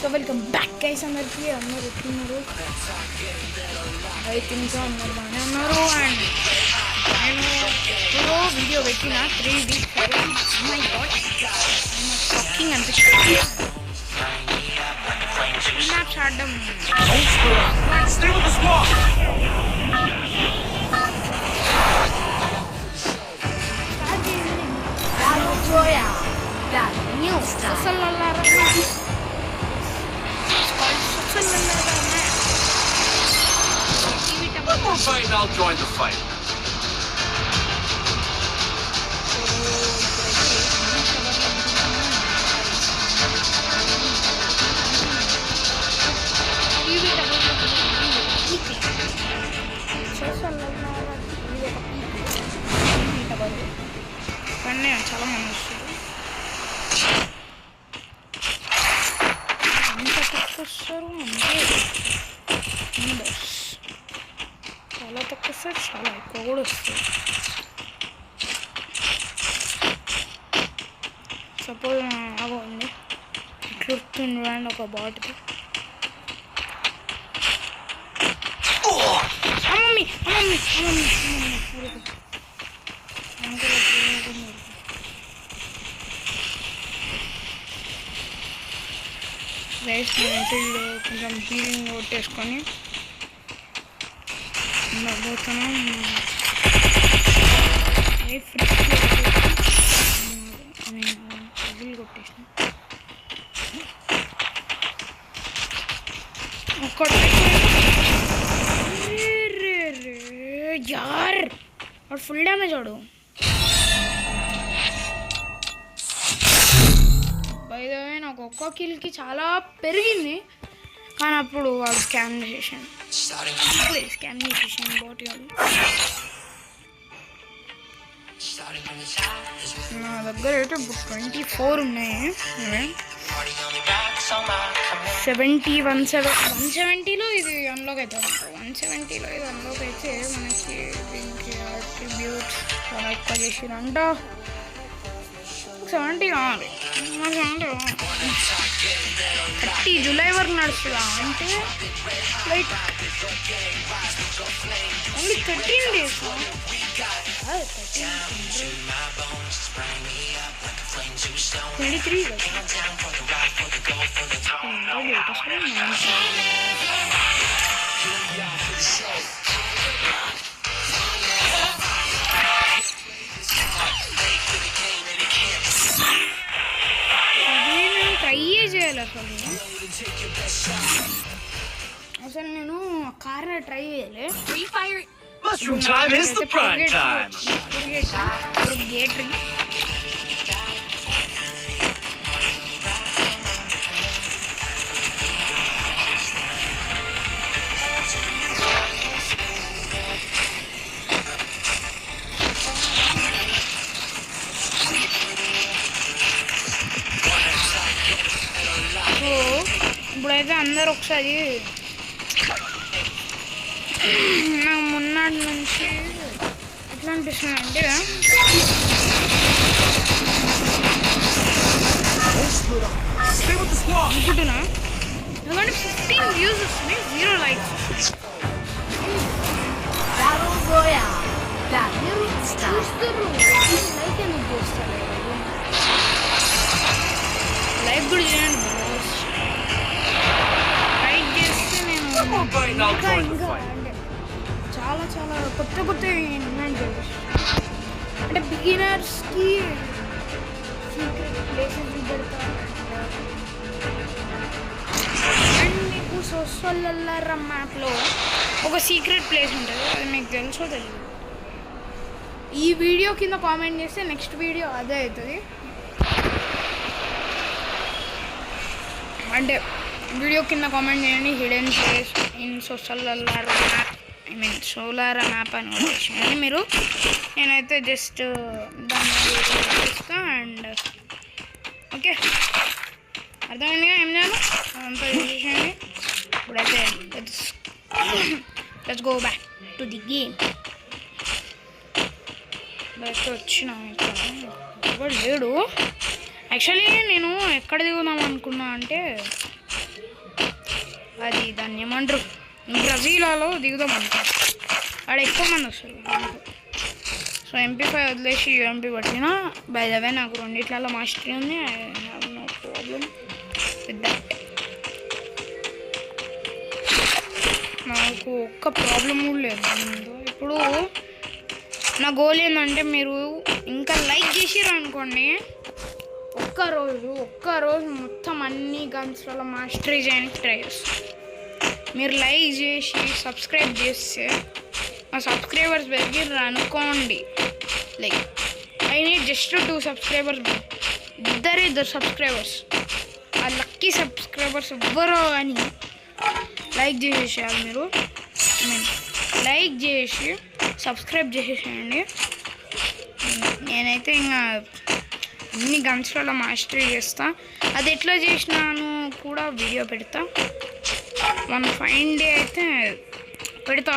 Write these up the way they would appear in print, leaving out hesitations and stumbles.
So welcome back guys అందరికీ. అందరు ఎట్లున్నారు? అయితే ఇంకా అందరు బాగానే ఉన్నారు. అండ్ నేను ఇప్పుడు వీడియో పెట్టిన 3 వీక్స్ మై గాడ్ షాకింగ్ అనిపిస్తుంది. మ్యాప్స్ ఆడడం I'll join the fight. చాలా మంది వస్తారు. ఎంత తక్కువ వస్తారు అంటే చాలా తక్కువ వస్తారు, చాలా ఎక్కువ కూడా వస్తుంది. సపోజ్ అవ్వండి ఇట్లుంటుండే అండి ఒక బాటిల్. అమ్మమ్మి అమ్మమ్మి అమ్మమ్మి రైస్ కొంచెం హీలింగ్ కొట్టేసుకొని పోతున్నాం. ఫ్రిడ్జ్ కొట్టేసిన యార్ వాడు ఫుల్ డ్యామేజ్ వాడు. బైదవే నాకు ఒక్క కిల్కి చాలా పెరిగింది, కానీ అప్పుడు వాడు స్కామ్ చేసేసాను. బాటి వాడు నా దగ్గర అయితే 24 ఉన్నాయి. 170లో ఇది అన్లాక్ అవుతుంది. 170లో ఇది అన్లాక్ అయితే మనకి దీనికి అట్రిబ్యూట్స్ చాలా ఎక్కువ చేసిరంట. 70 కావాలి. 30 జూలై వరకు నడుస్తుందా అంటే లైక్ ఓన్లీ 13 days. 23 ట్రైయే చేయాలి. అసలు నేను కార్ ట్రై చేయాలి. Mushroom time is the prime time. ఇప్పుడైతే అందరు ఒకసారి నాకు మొన్నటి నుంచి ఎట్లా అనిపిస్తుంది అంటే అనుకుంటున్నా, ఎందుకంటే 15 views వస్తుంది, 0 likes. లైక్ కూడా చేయండి. లైక్ చేస్తే నేను ఇంకా చాలా చాలా కొత్త కొత్త అంటే బిగినర్స్కి సీక్రెట్ ప్లేసెస్ పెడతాను. అండ్ మీకు సోషల్లర మ్యాప్లో ఒక సీక్రెట్ ప్లేస్ ఉంటుంది, అది మీకు తెలుసో తెలియదు. ఈ వీడియో కింద కామెంట్ చేస్తే నెక్స్ట్ వీడియో అదే అవుతుంది. అంటే వీడియో కింద కామెంట్ చేయండి హిడెన్ ప్లేస్ ఇన్ సోషల్లర map, I mean solar map అని వచ్చేసి మీరు. నేనైతే జస్ట్ దాన్ని చూస్తా. అండ్ ఓకే అర్థమైందిగా ఏం చేయాలి అదంతా చూసేయండి. ఇప్పుడైతే let's go back to the game. ఇప్పుడైతే వచ్చినా ఇక్కడ లేడు. యాక్చువల్లీ నేను ఎక్కడ దిగుదాం అనుకున్నా అంటే అది దాన్ని ఏమంటారు బ్రజీలాలో దిగుదాం అనుకో ఆడ ఎక్కువ మంది వస్తారు. సో MP5 వదిలేసి UMP పట్టిన. బై ద వే నాకు రెండిట్లలో మాస్టరీ ఉంది. I have no problem with that. నాకు ఒక్క ప్రాబ్లం కూడా లేదు. ఇప్పుడు నా గోల్ ఏంటంటే మీరు ఇంకా లైక్ చేసిర్రు అనుకోండి, ఒక్కరోజు మొత్తం అన్ని గన్స్లలో మాస్టరీ చేయడానికి ట్రై చేస్తాను. మీరు లైక్ చేసి సబ్స్క్రైబ్ చేస్తే మా సబ్స్క్రైబర్స్ పెరిగిర్రు అనుకోండి, like I need just 2 subscribers, ఇద్దరు సబ్స్క్రైబర్స్. ఆ లక్కీ సబ్స్క్రైబర్స్ ఎవ్వరో అని లైక్ చేసేయాలి. మీరు లైక్ చేసి సబ్స్క్రైబ్ చేసేసేయండి. నేనైతే ఇంకా అన్ని గన్స్లలో మాస్టరీ చేస్తా. అది ఎట్లా చేసినాను కూడా వీడియో పెడతా. 1 డే అయితే పెడతా,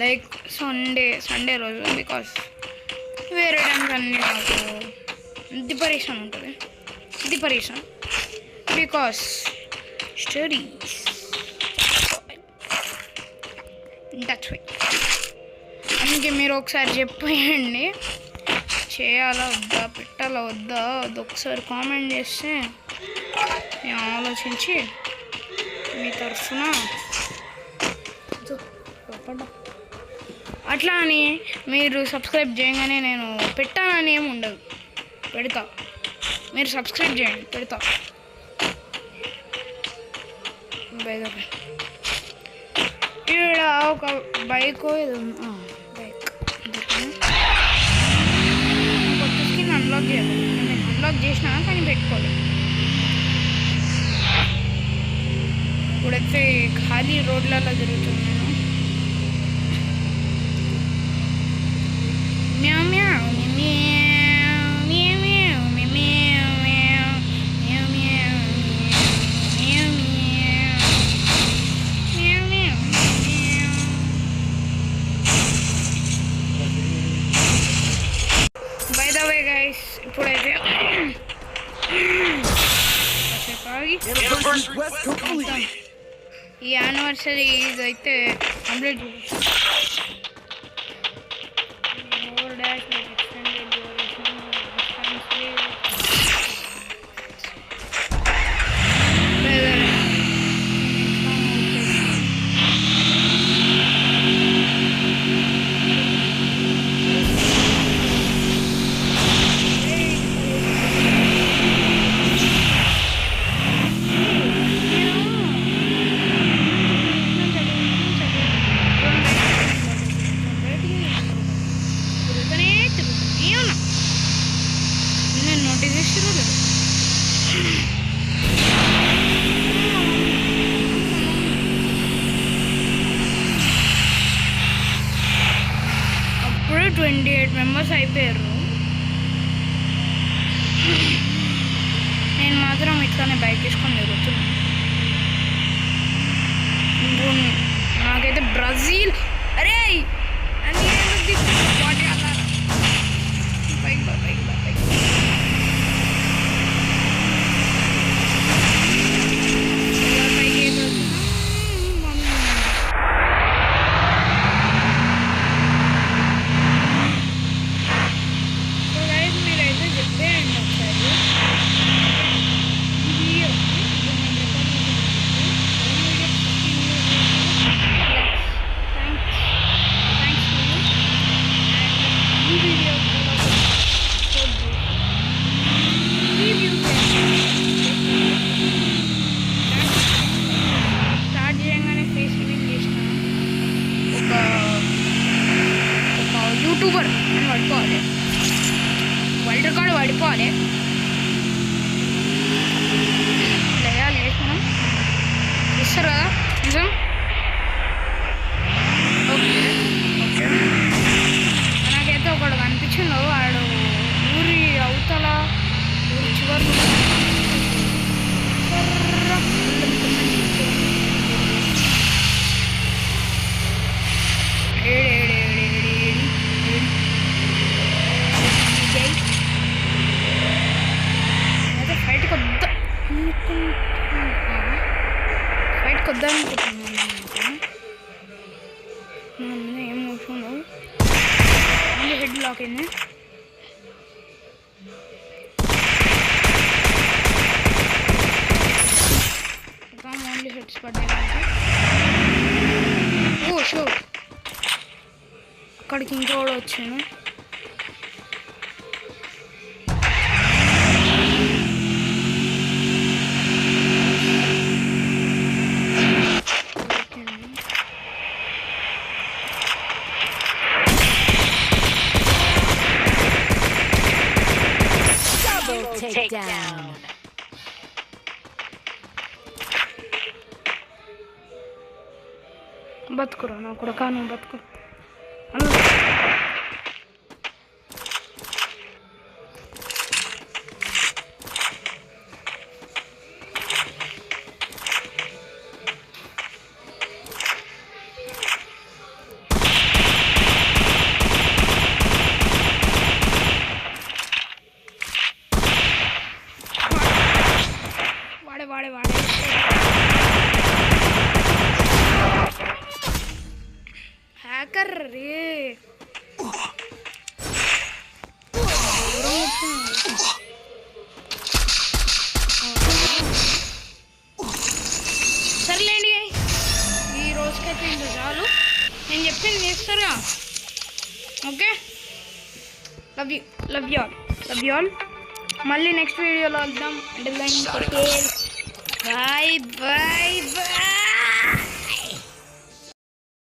లైక్ సండే రోజు. బికాస్ వేరే టైమ్స్ అన్నీ నాకు డిపరేషన్ ఉంటుంది. Because studies that's why. అందుకే మీరు ఒకసారి చెప్పేయండి, చేయాలా వద్దా, పెట్టాలా వద్దా, అది ఒకసారి కామెంట్ చేస్తే నేను ఆలోచించి మీ తరఫున అట్లా అని మీరు సబ్స్క్రైబ్ చేయగానే నేను పెట్టానని ఏమి ఉండదు, పెడతా. మీరు సబ్స్క్రైబ్ చేయండి, పెడతా. ఇక్కడ ఒక బైక్ బైక్ కొత్త స్కిన్ అన్లాక్ చేయాలి. నేను అన్లాక్ చేసినా కానీ పెట్టుకోలేదు. ఇప్పుడైతే ఖాళీ రోడ్లలో తిరుగుతున్నాను. మ్యావ్ మ్యావ్ మ్యావ్ మ్యావ్ మ్యావ్ మ్యావ్ మ్యావ్ మ్యావ్ మ్యావ్ మ్యావ్. బై ద వే గైస్, ఇప్పుడైతే ఈ యానివర్సరీ ఇదైతే కంప్లీట్ అప్పుడు 28 మెంబర్స్ అయిపోయారు. నేను మాత్రం ఇట్లానే బైక్ తీసుకొని తిరుగుతున్నాను. నాకైతే బ్రెజిల్ అరే అన్నీ బైక్ మీరైతే చెప్పేయండి ఒకసారి. స్టార్ట్ చేయగానే ఫేస్ రివీల్ చేసిన ఒక యూట్యూబర్ అని పడుకోవాలి, వరల్డ్ రికార్డ్ పడిపోవాలి. లేయాలి మనం ఇస్తారు కదా నిజం. ఓకే నాకైతే ఒకడు కనిపించిండు. వాడు ఊరి అవతల ఊరి చివరి వద్దనుకుంటున్నాను ఏం కూర్చున్నావు మళ్ళీ హెడ్ బ్లాక్ అయింది ఓన్లీ హెడ్స్ పడ్డాయి ఓ షో అక్కడికి ఇంకోడు వచ్చాను Takedown. బతుకురా నా కూడా కాను బతుకు వాడే హ్యాకర్ రే సర్లేండి ఈ రోజుకైతే ఇంత చాలు నేను చెప్పింది చేస్తారా ఓకే లవ్ యూ ఆల్ మళ్ళీ నెక్స్ట్ వీడియోలో వెళ్దాం అంటే బాయ్